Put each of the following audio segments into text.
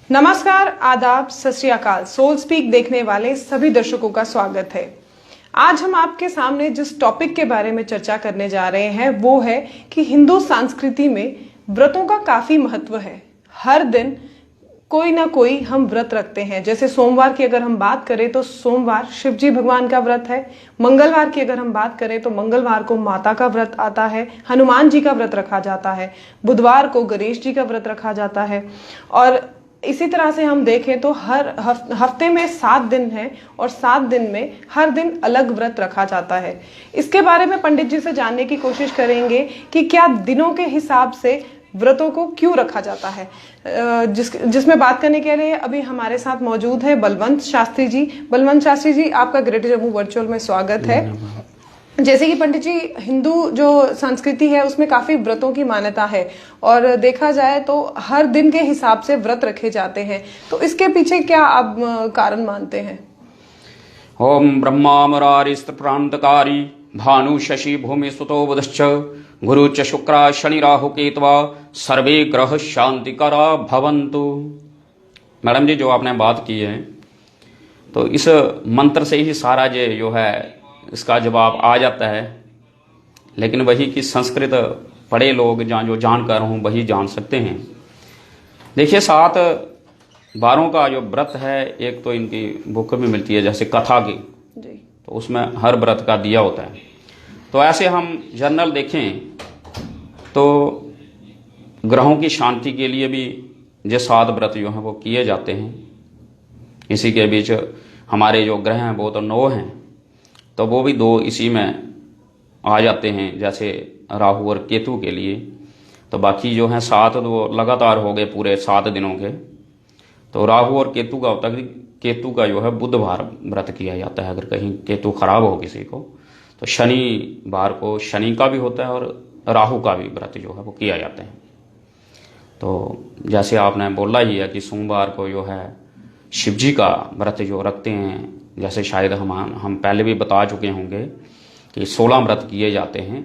नमस्कार, आदाब, सत श्री अकाल। सोल स्पीक देखने वाले सभी दर्शकों का स्वागत है। आज हम आपके सामने जिस टॉपिक के बारे में चर्चा करने जा रहे हैं वो है कि हिंदू संस्कृति में व्रतों का काफी महत्व है। हर दिन कोई ना कोई हम व्रत रखते हैं। जैसे सोमवार की अगर हम बात करें तो सोमवार शिव जी भगवान का व्रत है। मंगलवार की अगर हम बात करें तो मंगलवार को माता का व्रत आता है, हनुमान जी का व्रत रखा जाता है। बुधवार को गणेश जी का व्रत रखा जाता है। और इसी तरह से हम देखें तो हर हफ्ते में 7 दिन हैं और 7 दिन में हर दिन अलग व्रत रखा जाता है। इसके बारे में पंडित जी से जानने की कोशिश करेंगे कि क्या दिनों के हिसाब से व्रतों को क्यों रखा जाता है। जिसमें बात करने के लिए अभी हमारे साथ मौजूद है बलवंत शास्त्री जी। बलवंत शास्त्री जी, आपका ग्रेट जम्मू वर्चुअल में स्वागत है। जैसे कि पंडित जी, हिंदू जो संस्कृति है उसमें काफी व्रतों की मान्यता है और देखा जाए तो हर दिन के हिसाब से व्रत रखे जाते हैं। तो इसके पीछे क्या आप कारण मानते हैं? ओम ब्रह्मा मुरारिस्त प्रांतकारी भानु शशि भूमि सुतो बुधश्च गुरु च शुक्र शनि राहु केतवा सर्वे ग्रह शांतिकरा भवन्तु। मैडम जी, जो आपने बात की है तो इस मंत्र से ही सारा जो है इसका जवाब आ जाता है। लेकिन वही कि संस्कृत पढ़े लोग जो जानकार हों वही जान सकते हैं। देखिए, 7 बारों का जो व्रत है, एक तो इनकी बुक में मिलती है जैसे कथा की जी, तो उसमें हर व्रत का दिया होता है। तो ऐसे हम जनरल देखें तो ग्रहों की शांति के लिए भी ये 7 व्रत जो हैं वो किए जाते हैं। इसी के बीच हमारे जो ग्रह हैं वो तो 9 हैं, तो वो भी 2 इसी में आ जाते हैं, जैसे राहु और केतु के लिए। तो बाकी जो हैं 7 वो लगातार हो गए पूरे 7 दिनों के। तो राहु और केतु का होता है कि केतु का जो है बुधवार व्रत किया जाता है। अगर कहीं केतु खराब हो किसी को तो शनिवार को शनि का भी होता है और राहु का भी व्रत जो है वो किया जाता है। तो जैसे आपने बोला ही है कि सोमवार को जो है शिव जी का व्रत जो रखते हैं, जैसे शायद हम पहले भी बता चुके होंगे कि 16 व्रत किए जाते हैं।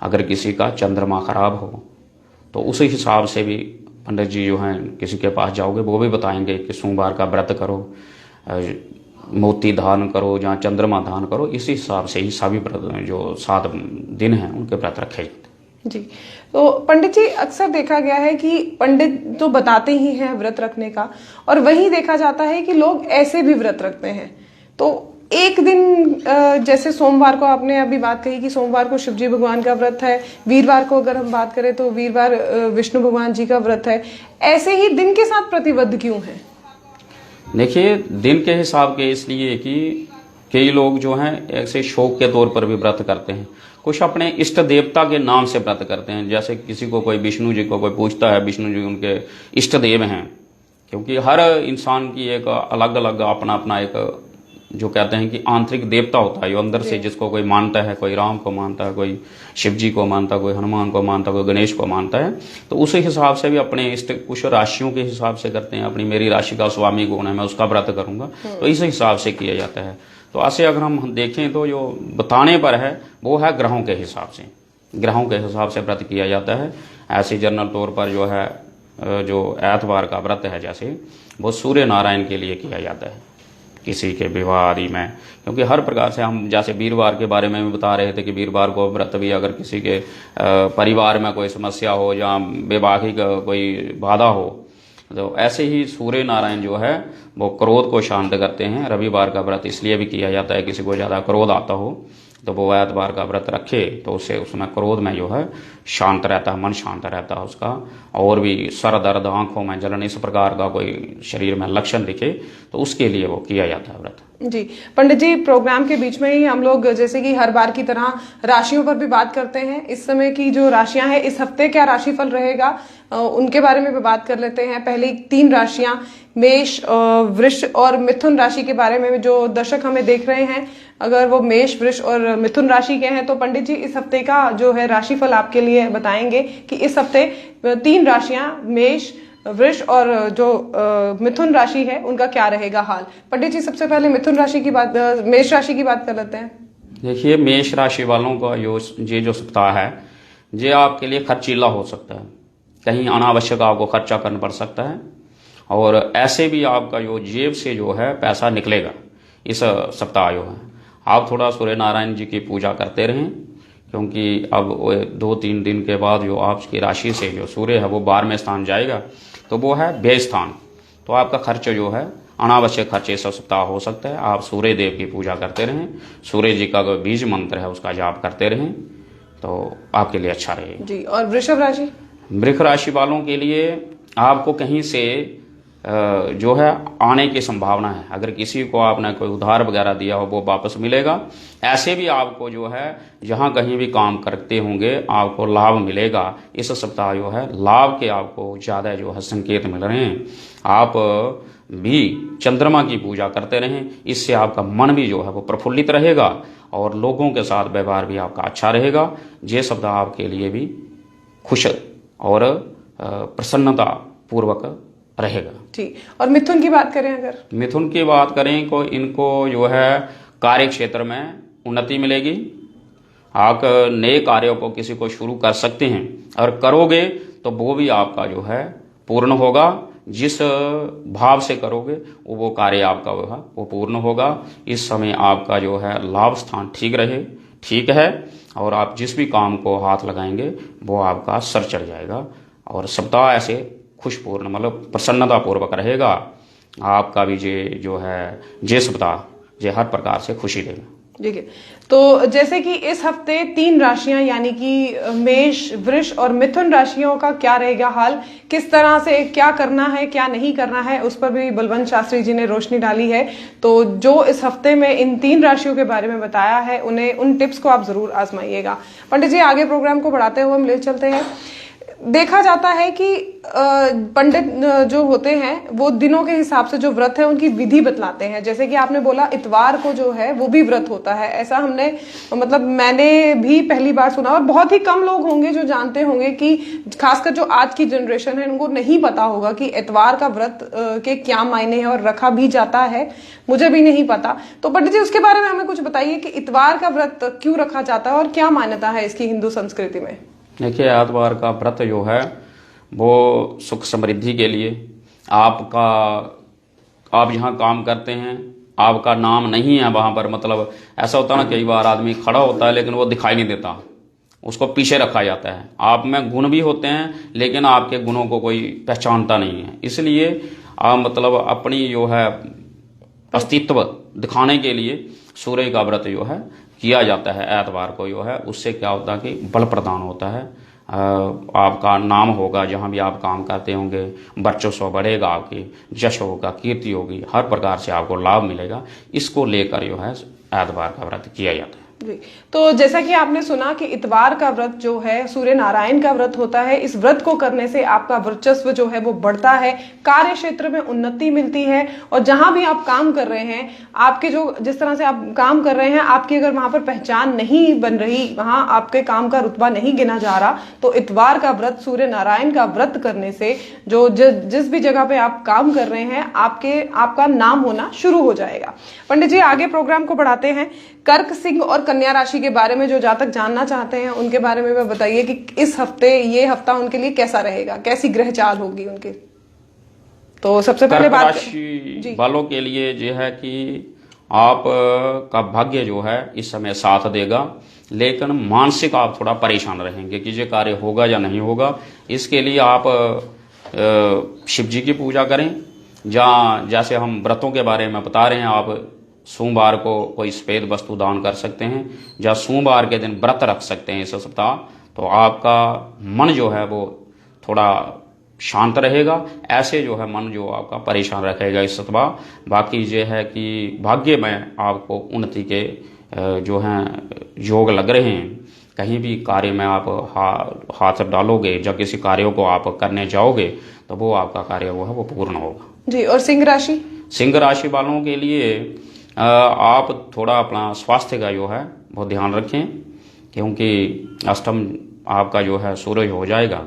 अगर किसी का चंद्रमा खराब हो तो उसी हिसाब से भी पंडित जी जो हैं किसी के पास जाओगे वो भी बताएंगे कि सोमवार का व्रत करो, मोती धारण करो या चंद्रमा धारण करो। इसी हिसाब से ही सभी व्रत जो 7 दिन हैं उनके व्रत रखे जाते हैं जी। तो पंडित जी, अक्सर देखा गया है कि पंडित तो बताते ही हैं व्रत रखने का, और वही देखा जाता है कि लोग ऐसे भी व्रत रखते हैं। तो एक दिन जैसे सोमवार को आपने अभी बात कही कि सोमवार को शिवजी भगवान का व्रत है, वीरवार को अगर हम बात करें तो वीरवार विष्णु भगवान जी का व्रत है। ऐसे ही दिन के साथ प्रतिबद्ध क्यों है? देखिए, दिन के हिसाब के इसलिए कि कई लोग जो हैं ऐसे शौक के तौर पर भी व्रत करते हैं। कुछ अपने इष्ट देवता के नाम से व्रत करते हैं। जैसे किसी को कोई विष्णु जी को कोई पूछता है, विष्णु जी उनके इष्ट देव हैं, क्योंकि हर इंसान की एक अलग अलग अपना अपना एक जो कहते हैं कि आंतरिक देवता होता है, जो अंदर से जिसको कोई मानता है। कोई राम को मानता है, कोई शिव जी को मानता है, कोई हनुमान को मानता है, कोई गणेश को मानता है। तो उसी हिसाब से भी अपने इष्ट कुछ राशियों के हिसाब से करते हैं। अपनी मेरी राशि का स्वामी कौन है, मैं उसका व्रत करूंगा, तो इस हिसाब से किया जाता है। तो ऐसे अगर हम देखें तो जो बताने पर है वो है ग्रहों के हिसाब से। ग्रहों के हिसाब से व्रत किया जाता है। ऐसे जनरल तौर पर जो है जो एतवार का व्रत है जैसे वो सूर्य नारायण के लिए किया जाता है, किसी के विवाह आदि में। क्योंकि हर प्रकार से हम जैसे वीरवार के बारे में भी बता रहे थे कि वीरवार को व्रत भी अगर किसी के परिवार में कोई समस्या हो या वैवाहिक कोई बाधा हो, तो ऐसे ही सूर्य नारायण जो है वो क्रोध को शांत करते हैं। रविवार का व्रत इसलिए भी किया जाता है, किसी को ज़्यादा क्रोध आता हो तो वो एतवार का व्रत रखे तो उससे उसमें क्रोध में जो है शांत रहता है, मन शांत रहता है उसका। और भी सर दर्द, आंखों में जलन, इस प्रकार का कोई शरीर में लक्षण दिखे तो उसके लिए वो किया जाता है व्रत। जी पंडित जी, प्रोग्राम के बीच में ही हम लोग जैसे कि हर बार की तरह राशियों पर भी बात करते हैं। इस समय की जो राशियां हैं, इस हफ्ते क्या राशिफल रहेगा उनके बारे में भी बात कर लेते हैं। पहले 3 राशियां मेष, वृष और मिथुन राशि के बारे में जो दर्शक हमें देख रहे हैं, अगर वो मेष, वृष और मिथुन राशि के हैं तो पंडित जी इस हफ्ते का जो है राशिफल आपके लिए बताएंगे कि इस हफ्ते 3 राशियां मेष, वृष और जो मिथुन राशि है उनका क्या रहेगा हाल। पंडित जी, सबसे पहले मिथुन राशि की बात, मेष राशि की बात कर लेते हैं। देखिए, मेष राशि वालों का ये जो सप्ताह है ये आपके लिए खर्चीला हो सकता है। कहीं अनावश्यक आपको खर्चा करना पड़ सकता है और ऐसे भी आपका जो जेब से जो है पैसा निकलेगा इस सप्ताह जो है। आप थोड़ा सूर्य नारायण जी की पूजा करते रहें, क्योंकि अब 2-3 दिन के बाद जो आपकी राशि से जो सूर्य है वो 12वें स्थान जाएगा, तो वो है व्यय स्थान। तो आपका खर्च जो है अनावश्यक खर्च इस सप्ताह हो सकता है। आप सूर्य देव की पूजा करते रहें, सूर्य जी का बीज मंत्र है उसका जाप करते रहें, तो आपके लिए अच्छा रहेगा जी। और वृषभ राशि? वृष राशि वालों के लिए आपको कहीं से जो है आने की संभावना है। अगर किसी को आपने कोई उधार वगैरह दिया हो वो वापस मिलेगा। ऐसे भी आपको जो है जहाँ कहीं भी काम करते होंगे आपको लाभ मिलेगा। इस सप्ताह जो है लाभ के आपको ज़्यादा जो है संकेत मिल रहे हैं। आप भी चंद्रमा की पूजा करते रहें, इससे आपका मन भी जो है वो प्रफुल्लित रहेगा और लोगों के साथ व्यवहार भी आपका अच्छा रहेगा। ये सप्ताह आपके लिए भी खुश और प्रसन्नता पूर्वक रहेगा। ठीक। और मिथुन की बात करें अगर? मिथुन की बात करें तो इनको जो है कार्य क्षेत्र में उन्नति मिलेगी। आप नए कार्यों को किसी को शुरू कर सकते हैं और करोगे तो वो भी आपका जो है पूर्ण होगा। जिस भाव से करोगे वो कार्य आपका वो पूर्ण होगा। इस समय आपका जो है लाभ स्थान ठीक है और आप जिस भी काम को हाथ लगाएंगे वो आपका सर चढ़ जाएगा और सप्ताह ऐसे खुशपूर्ण मतलब प्रसन्नता पूर्वक रहेगा। आपका भी जो है ये सप्ताह हर प्रकार से खुशी देगा। ठीक है। तो जैसे कि इस हफ्ते 3 राशियां यानी कि मेष, वृष और मिथुन राशियों का क्या रहेगा हाल, किस तरह से क्या करना है क्या नहीं करना है, उस पर भी बलवंत शास्त्री जी ने रोशनी डाली है। तो जो इस हफ्ते में इन 3 राशियों के बारे में बताया है उन टिप्स को आप जरूर आजमाइएगा। पंडित जी आगे प्रोग्राम को बढ़ाते हुए हम ले चलते हैं। देखा जाता है कि पंडित जो होते हैं वो दिनों के हिसाब से जो व्रत है उनकी विधि बतलाते हैं। जैसे कि आपने बोला इतवार को जो है वो भी व्रत होता है, ऐसा हमने मतलब मैंने भी पहली बार सुना और बहुत ही कम लोग होंगे जो जानते होंगे कि खासकर जो आज की जनरेशन है उनको नहीं पता होगा कि इतवार का व्रत के क्या मायने हैं और रखा भी जाता है। मुझे भी नहीं पता। तो पंडित जी उसके बारे में हमें कुछ बताइए कि इतवार का व्रत क्यों रखा जाता है और क्या मान्यता है इसकी हिंदू संस्कृति में। देखिए आतवार का व्रत जो है वो सुख समृद्धि के लिए आप जहाँ काम करते हैं आपका नाम नहीं है वहाँ पर, मतलब ऐसा होता है ना कई बार आदमी खड़ा होता है लेकिन वो दिखाई नहीं देता, उसको पीछे रखा जाता है। आप में गुण भी होते हैं लेकिन आपके गुणों को कोई पहचानता नहीं है, इसलिए आप मतलब अपनी जो है अस्तित्व दिखाने के लिए सूर्य का व्रत जो है किया जाता है एतवार को जो है। उससे क्या होता है कि बल प्रदान होता है, आपका नाम होगा जहाँ भी आप काम करते होंगे, वर्चस्व बढ़ेगा, आपकी यश होगा, कीर्ति होगी, हर प्रकार से आपको लाभ मिलेगा। इसको लेकर जो है एतवार का व्रत किया जाता है। जी। तो जैसा कि आपने सुना कि इतवार का व्रत जो है सूर्य नारायण का व्रत होता है। इस व्रत को करने से आपका वर्चस्व जो है वो बढ़ता है, कार्य क्षेत्र में उन्नति मिलती है और जहां भी आप काम कर रहे हैं आपके जो जिस तरह से आप काम कर रहे हैं आपकी अगर वहां पर पहचान नहीं बन रही, वहां आपके काम का रुतबा नहीं गिना जा रहा, तो इतवार का व्रत सूर्य नारायण का व्रत करने से जो जिस भी जगह पे आप काम कर रहे हैं आपका नाम होना शुरू हो जाएगा। पंडित जी आगे प्रोग्राम को बढ़ाते हैं। कर्क, सिंह और कन्या राशि के बारे में जो जातक जानना चाहते हैं उनके बारे में बताइए कि इस हफ्ते ये हफ्ता उनके लिए कैसा रहेगा, कैसी ग्रह चाल होगी उनके। तो सबसे पहले कर्क राशि वालों के लिए जो है कि आप का भाग्य जो है इस समय साथ देगा, लेकिन मानसिक आप थोड़ा परेशान रहेंगे कि ये कार्य होगा या नहीं होगा। इसके लिए आप शिव जी की पूजा करें, जहाँ जैसे हम व्रतों के बारे में बता रहे हैं, आप सोमवार को कोई सफेद वस्तु दान कर सकते हैं या सोमवार के दिन व्रत रख सकते हैं इस सप्ताह, तो आपका मन जो है वो थोड़ा शांत रहेगा। ऐसे जो है मन जो आपका परेशान रखेगा इस सप्ताह। बाकी ये है कि भाग्य में आपको उन्नति के जो हैं योग लग रहे हैं। कहीं भी कार्य में आप हाथ डालोगे, जब किसी कार्यों को आप करने जाओगे तो वो आपका कार्य वो है वो पूर्ण होगा। जी। और सिंह राशि? सिंह राशि वालों के लिए आप थोड़ा अपना स्वास्थ्य का जो है वो ध्यान रखें, क्योंकि अष्टम आपका जो है सूर्य हो जाएगा।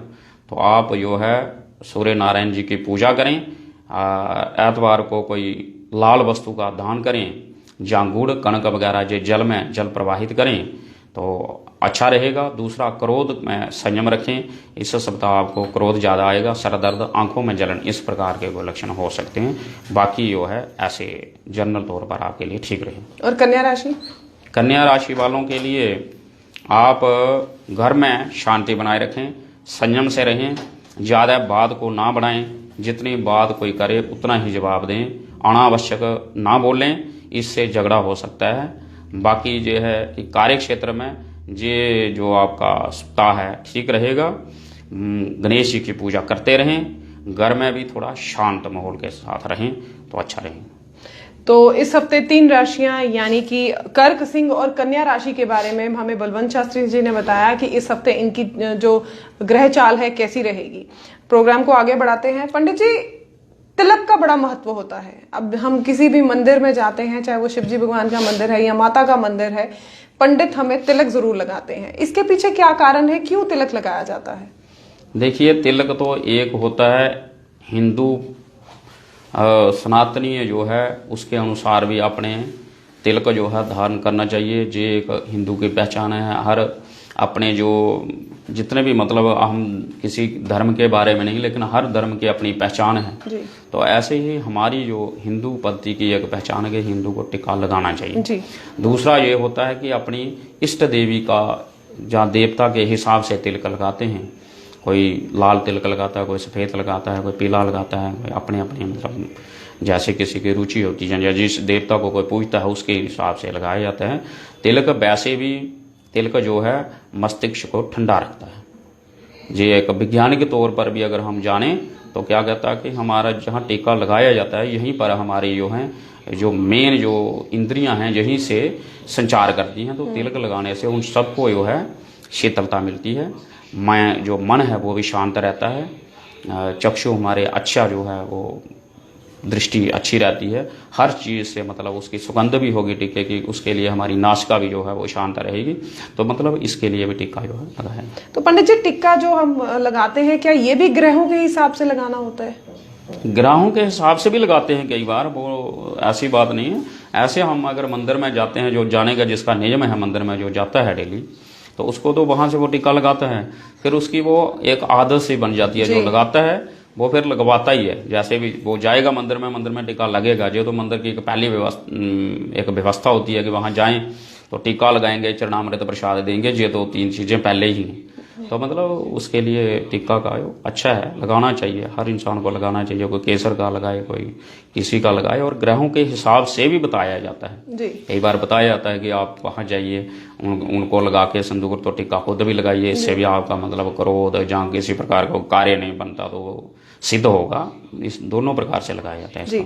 तो आप जो है सूर्य नारायण जी की पूजा करें, एतवार को कोई लाल वस्तु का दान करें, जहाँ गुड़ कणक वगैरह जो जल में जल प्रवाहित करें, तो अच्छा रहेगा। दूसरा, क्रोध में संयम रखें। इस सप्ताह आपको क्रोध ज़्यादा आएगा, सर दर्द, आंखों में जलन, इस प्रकार के कोई लक्षण हो सकते हैं। बाकी जो है ऐसे जनरल तौर पर आपके लिए ठीक रहे। और कन्या राशि? कन्या राशि वालों के लिए आप घर में शांति बनाए रखें, संयम से रहें, ज़्यादा बात को ना बढ़ाएं। जितनी बात कोई करे उतना ही जवाब दें, अनावश्यक ना बोलें, इससे झगड़ा हो सकता है। बाकी जो है कि कार्य क्षेत्र में ये जो आपका सप्ताह है ठीक रहेगा। गणेश जी की पूजा करते रहें, घर में भी थोड़ा शांत माहौल के साथ रहें तो अच्छा रहें। तो इस हफ्ते 3 राशियां यानी कि कर्क, सिंह और कन्या राशि के बारे में हमें बलवंत शास्त्री जी ने बताया कि इस हफ्ते इनकी जो ग्रह चाल है कैसी रहेगी। प्रोग्राम को आगे बढ़ाते हैं। पंडित जी, तिलक का बड़ा महत्व होता है। अब हम किसी भी मंदिर में जाते हैं, चाहे वो शिव जी भगवान का मंदिर है या माता का मंदिर है, पंडित हमें तिलक जरूर लगाते हैं। इसके पीछे क्या कारण है, क्यों तिलक लगाया जाता है? देखिए, तिलक तो एक होता है हिंदू सनातनीय जो है उसके अनुसार भी अपने तिलक जो है धारण करना चाहिए। जो एक हिंदू की पहचान है। हर अपने जो जितने भी मतलब हम किसी धर्म के बारे में नहीं, लेकिन हर धर्म की अपनी पहचान है जी। तो ऐसे ही हमारी जो हिंदू पद्धति की एक पहचान है कि हिंदू को टिक्का लगाना चाहिए जी। दूसरा ये होता है कि अपनी इष्ट देवी का जहाँ देवता के हिसाब से तिलक लगाते हैं। कोई लाल तिलक लगाता है, कोई सफ़ेद लगाता है, कोई पीला लगाता है, कोई अपने अपने मतलब जैसे किसी की रुचि होती है या जिस देवता को कोई पूजता है उसके हिसाब से लगाया जाता है तिलक। वैसे भी तिलक जो है मस्तिष्क को ठंडा रखता है। ये एक वैज्ञानिक तौर पर भी अगर हम जानें तो क्या कहता है कि हमारा जहाँ टीका लगाया जाता है यहीं पर हमारी जो है जो मेन जो इंद्रियां हैं यहीं से संचार करती हैं। तो तिलक लगाने से उन सबको जो है शीतलता मिलती है। जो मन है वो भी शांत रहता है। चक्षु हमारे अच्छा जो है वो दृष्टि अच्छी रहती है। हर चीज़ से मतलब उसकी सुगंध भी होगी टीके की, उसके लिए हमारी नासिका भी जो है वो शांत रहेगी। तो मतलब इसके लिए भी टीका जो है लगाया। तो पंडित जी, टिक्का जो हम लगाते हैं क्या ये भी ग्रहों के हिसाब से लगाना होता है? ग्रहों के हिसाब से भी लगाते हैं कई बार, वो ऐसी बात नहीं है। ऐसे हम अगर मंदिर में जाते हैं, जो जाने का जिसका नियम है मंदिर में जो जाता है डेली, तो उसको तो वहाँ से वो टीका लगाता है। फिर उसकी वो एक आदत सी बन जाती है। जो लगाता है वो फिर लगवाता ही है। जैसे भी वो जाएगा मंदिर में टीका लगेगा। जो तो मंदिर की एक पहली व्यवस्था होती है कि वहाँ जाएं तो टीका लगाएंगे, चरणामृत प्रसाद देंगे। ये तो 3 चीज़ें पहले ही हैं। तो मतलब उसके लिए टीका का अच्छा है, लगाना चाहिए। हर इंसान को लगाना चाहिए। कोई केसर का लगाए, कोई किसी का लगाए। और ग्रहों के हिसाब से भी बताया जाता है जी। कई बार बताया जाता है कि आप वहाँ जाइए, उनको लगा के सिंदूर तो टीका खुद भी लगाइए। इससे भी आपका मतलब क्रोध जहाँ किसी प्रकार का कार्य नहीं बनता तो वो सिद्ध होगा। इस दोनों प्रकार से लगाया जाता है जी।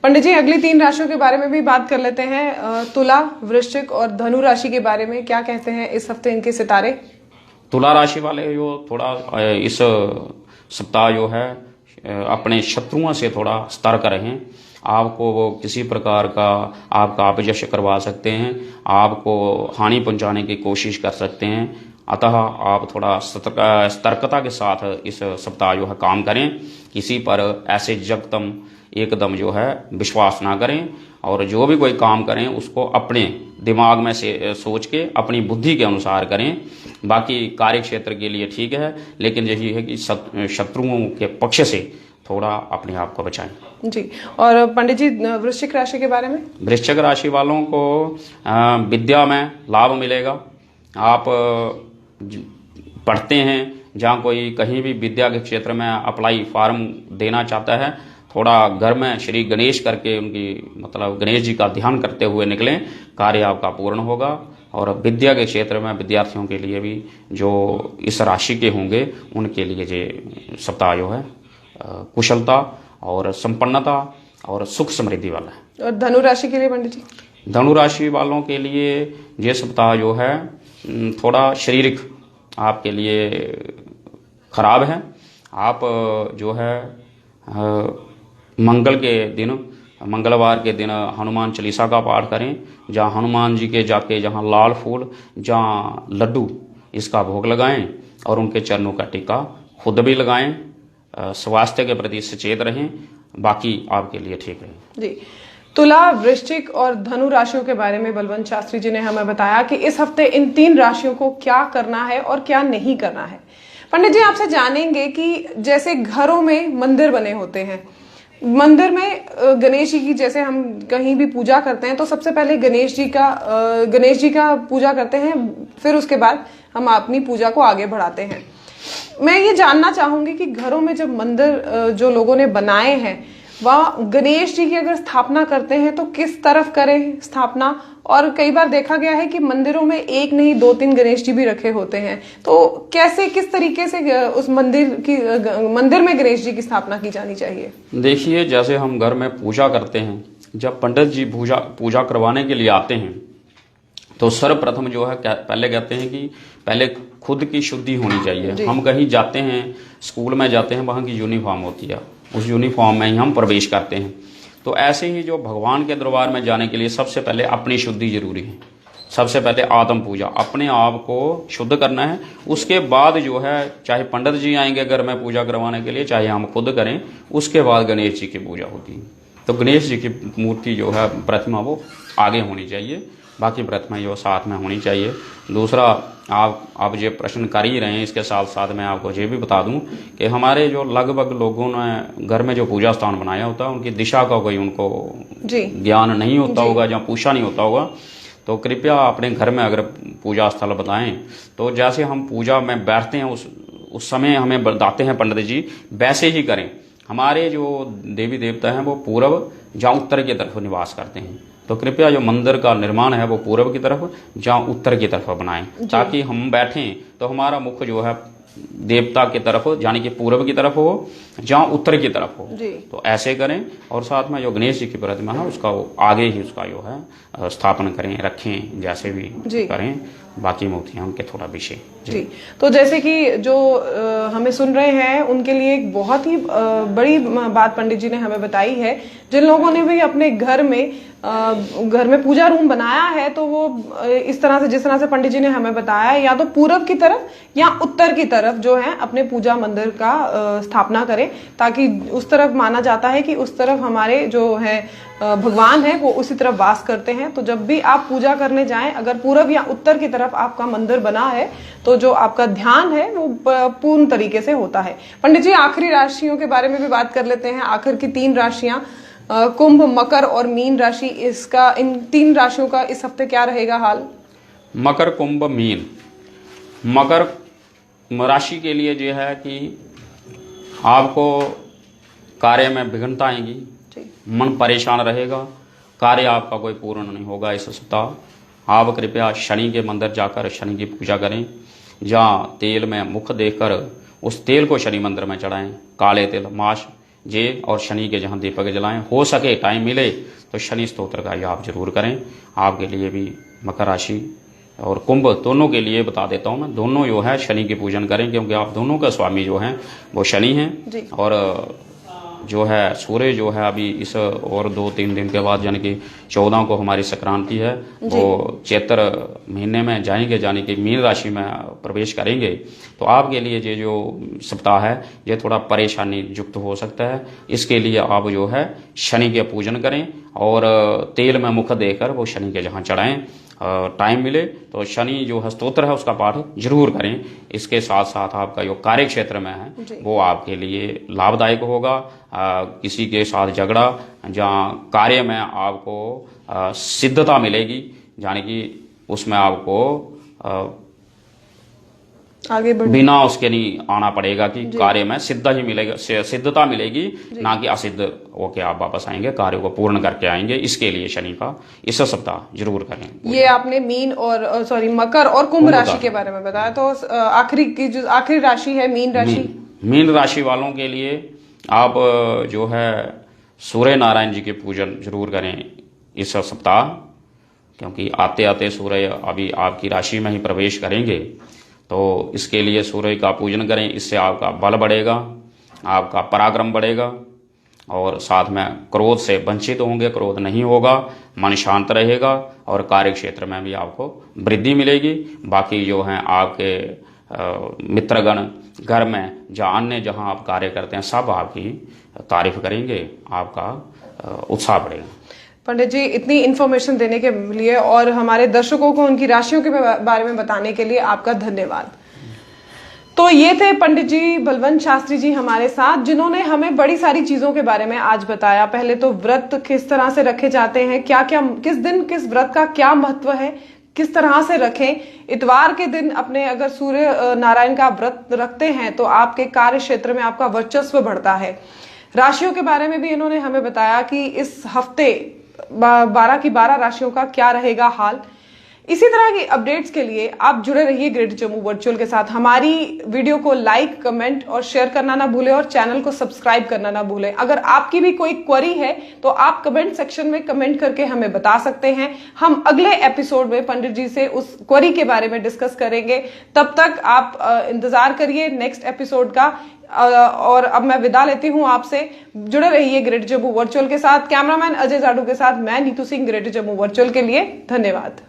पंडित जी, अगली 3 राशियों के बारे में भी बात कर लेते हैं। तुला, वृश्चिक और धनु राशि के बारे में क्या कहते हैं इस हफ्ते इनके सितारे? तुला राशि वाले जो थोड़ा इस सप्ताह जो है अपने शत्रुओं से थोड़ा सतर्क रहें। आपको वो किसी प्रकार का आपका अपयश करवा सकते हैं, आपको हानि पहुंचाने की कोशिश कर सकते हैं। अतः आप थोड़ा सतर्कता के साथ इस सप्ताह जो है काम करें। किसी पर ऐसे एकदम जो है विश्वास ना करें। और जो भी कोई काम करें उसको अपने दिमाग में से सोच के अपनी बुद्धि के अनुसार करें। बाकी कार्य क्षेत्र के लिए ठीक है, लेकिन यही है कि शत्रुओं के पक्ष से थोड़ा अपने आप को बचाएं जी। और पंडित जी, वृश्चिक राशि के बारे में? वृश्चिक राशि वालों को विद्या में लाभ मिलेगा। आप पढ़ते हैं, जहाँ कोई कहीं भी विद्या के क्षेत्र में अप्लाई फॉर्म देना चाहता है, थोड़ा घर में श्री गणेश करके उनकी मतलब गणेश जी का ध्यान करते हुए निकलें, कार्य आपका पूर्ण होगा। और विद्या के क्षेत्र में विद्यार्थियों के लिए भी जो इस राशि के होंगे उनके लिए ये सप्ताह जो है कुशलता और संपन्नता और सुख समृद्धि वाला है। और धनु राशि के लिए पंडित जी? धनु राशि वालों के लिए ये सप्ताह जो है थोड़ा शारीरिक आपके लिए खराब है। आप जो है मंगलवार के दिन हनुमान चालीसा का पाठ करें। जहाँ हनुमान जी के जाके जहाँ लाल फूल, जहाँ लड्डू, इसका भोग लगाएं और उनके चरणों का टीका खुद भी लगाएं। स्वास्थ्य के प्रति सचेत रहें। बाकी आपके लिए ठीक है जी। तुला, वृश्चिक और धनु राशियों के बारे में बलवंत शास्त्री जी ने हमें बताया कि इस हफ्ते इन 3 राशियों को क्या करना है और क्या नहीं करना है। पंडित जी, आपसे जानेंगे कि जैसे घरों में मंदिर बने होते हैं, मंदिर में गणेश जी की जैसे हम कहीं भी पूजा करते हैं तो सबसे पहले गणेश जी का पूजा करते हैं, फिर उसके बाद हम अपनी पूजा को आगे बढ़ाते हैं। मैं ये जानना चाहूंगी कि घरों में जब मंदिर जो लोगों ने बनाए हैं वह गणेश जी की अगर स्थापना करते हैं तो किस तरफ करें स्थापना, और कई बार देखा गया है कि मंदिरों में एक नहीं 2-3 गणेश जी भी रखे होते हैं, तो कैसे किस तरीके से उस मंदिर में गणेश जी की स्थापना की जानी चाहिए? देखिए, जैसे हम घर में पूजा करते हैं, जब पंडित जी पूजा करवाने के लिए आते हैं तो सर्वप्रथम जो है पहले कहते हैं कि पहले खुद की शुद्धि होनी चाहिए। हम कहीं जाते हैं, स्कूल में जाते हैं, वहाँ की यूनिफॉर्म होती है, उस यूनिफॉर्म में ही हम प्रवेश करते हैं। तो ऐसे ही जो भगवान के दरबार में जाने के लिए सबसे पहले अपनी शुद्धि जरूरी है। सबसे पहले आत्म पूजा, अपने आप को शुद्ध करना है। उसके बाद जो है चाहे पंडित जी आएंगे घर में पूजा करवाने के लिए, चाहे हम खुद करें, उसके बाद गणेश जी की पूजा होती है। तो गणेश जी की मूर्ति जो है, प्रतिमा, वो आगे होनी चाहिए, बाकी प्रतिमा जो साथ में होनी चाहिए। दूसरा, आप ये प्रश्न कर ही रहे हैं, इसके साथ साथ मैं आपको ये भी बता दूं कि हमारे जो लगभग लोगों ने घर में जो पूजा स्थान बनाया होता है, उनकी दिशा का कोई उनको ज्ञान नहीं होता होगा, जहाँ पूछा नहीं होता होगा, तो कृपया अपने घर में अगर पूजा स्थल बताएं तो जैसे हम पूजा में बैठते हैं उस समय हमें बताते हैं पंडित जी, वैसे ही करें। हमारे जो देवी देवता हैं वो पूर्व या उत्तर की तरफ निवास करते हैं, तो कृपया जो मंदिर का निर्माण है वो पूर्व की तरफ या उत्तर की तरफ बनाएं, ताकि हम बैठें तो हमारा मुख जो है देवता की तरफ, यानी कि पूर्व की तरफ हो या उत्तर की तरफ हो। तो ऐसे करें, और साथ में जो गणेश जी की प्रतिमा है उसका वो आगे ही उसका जो है स्थापन करें, रखें, जैसे भी करें। बाकी मूर्तियां उनके थोड़ा विषय जी। तो जैसे कि जो हमें सुन रहे हैं उनके लिए एक बहुत ही बड़ी बात पंडित जी ने हमें बताई है। जिन लोगों ने भी अपने घर में पूजा रूम बनाया है तो वो इस तरह से, जिस तरह से पंडित जी ने हमें बताया, या तो पूरब की तरफ या उत्तर की तरफ जो है अपने पूजा मंदिर का स्थापना करें, ताकि उस तरफ माना जाता है कि उस तरफ हमारे जो है भगवान है वो उसी तरफ वास करते हैं। तो जब भी आप पूजा करने जाएं, अगर पूरब या उत्तर की तरफ आपका मंदिर बना है तो जो आपका ध्यान है वो पूर्ण तरीके से होता है। पंडित जी, आखिरी राशियों के बारे में भी बात कर लेते हैं। आखिर की 3 राशियां, कुंभ, मकर और मीन राशि, इन 3 राशियों का इस हफ्ते क्या रहेगा हाल? मकर, कुंभ, मीन। मकर राशि के लिए जो है कि आपको कार्य में विघ्नता आएंगी, मन परेशान रहेगा, कार्य आपका कोई पूर्ण नहीं होगा इस सप्ताह। आप कृपया शनि के मंदिर जाकर शनि की पूजा करें, जहाँ तेल में मुख देकर उस तेल को शनि मंदिर में चढ़ाएं, काले तिल, माश, जे और शनि के जहाँ दीपक जलाएं। हो सके टाइम मिले तो शनि स्तोत्र का आप जरूर करें। आपके लिए भी मकर राशि और कुंभ दोनों के लिए बता देता हूँ मैं, दोनों जो है शनि की पूजन करें, क्योंकि आप दोनों का स्वामी जो हैं वो शनि हैं। और जो है सूर्य जो है अभी इस और 2-3 दिन के बाद, यानी कि 14 को हमारी संक्रांति है, वो चैत्र महीने में जाएंगे, यानी कि मीन राशि में प्रवेश करेंगे। तो आपके लिए ये जो सप्ताह है ये थोड़ा परेशानी युक्त हो सकता है। इसके लिए आप जो है शनि के पूजन करें और तेल में मुख देकर वो शनि के जहाँ चढ़ाएं। टाइम मिले तो शनि जो है स्तोत्र है उसका पाठ जरूर करें। इसके साथ साथ आपका जो कार्य क्षेत्र में है वो आपके लिए लाभदायक होगा। किसी के साथ झगड़ा, जहाँ कार्य में आपको सिद्धता मिलेगी, यानी कि उसमें आपको आगे बिना उसके नहीं आना पड़ेगा कि कार्य में सिद्धता मिलेगी, ना कि असिद्ध होके आप वापस आएंगे, कार्य को पूर्ण करके आएंगे। इसके लिए शनि का इस सप्ताह जरूर करें। ये आपने मीन और मकर और कुंभ राशि के बारे में बताया। तो आखिरी राशि है मीन राशि। मीन राशि वालों के लिए आप जो है सूर्य नारायण जी के पूजन जरूर करें इस सप्ताह, क्योंकि आते आते सूर्य अभी आपकी राशि में ही प्रवेश करेंगे। तो इसके लिए सूर्य का पूजन करें, इससे आपका बल बढ़ेगा, आपका पराक्रम बढ़ेगा और साथ में क्रोध से वंचित होंगे, क्रोध नहीं होगा, मन शांत रहेगा और कार्य क्षेत्र में भी आपको वृद्धि मिलेगी। बाकी जो हैं आपके मित्रगण घर में जहाँ आप कार्य करते हैं सब आपकी तारीफ करेंगे, आपका उत्साह बढ़ेगा। पंडित जी, इतनी इन्फॉर्मेशन देने के लिए और हमारे दर्शकों को उनकी राशियों के बारे में बताने के लिए आपका धन्यवाद। तो ये थे पंडित जी बलवंत शास्त्री जी हमारे साथ, जिन्होंने हमें बड़ी सारी चीजों के बारे में आज बताया। पहले तो व्रत किस तरह से रखे जाते हैं, क्या क्या किस दिन किस व्रत का क्या महत्व है, किस तरह से रखें। इतवार के दिन अपने अगर सूर्य नारायण का व्रत रखते हैं तो आपके कार्य क्षेत्र में आपका वर्चस्व बढ़ता है। राशियों के बारे में भी इन्होंने हमें बताया कि इस हफ्ते 12 की 12 राशियों का क्या रहेगा हाल। इसी तरह की अपडेट्स के लिए आप जुड़े रहिए ग्रेटर जम्मू वर्चुअल के साथ। हमारी वीडियो को लाइक, कमेंट और शेयर करना ना भूलें और चैनल को सब्सक्राइब करना ना भूलें। अगर आपकी भी कोई क्वेरी है तो आप कमेंट सेक्शन में कमेंट करके हमें बता सकते हैं। हम अगले एपिसोड में पंडित जी से उस क्वेरी के बारे में डिस्कस करेंगे। तब तक आप इंतजार करिए नेक्स्ट एपिसोड का। और अब मैं विदा लेती हूं आपसे। जुड़े रहिए ग्रेटर जम्मू वर्चुअल के साथ। कैमरामैन अजय जाडू के साथ मैं नीतू सिंह, ग्रेटर जम्मू वर्चुअल के लिए। धन्यवाद।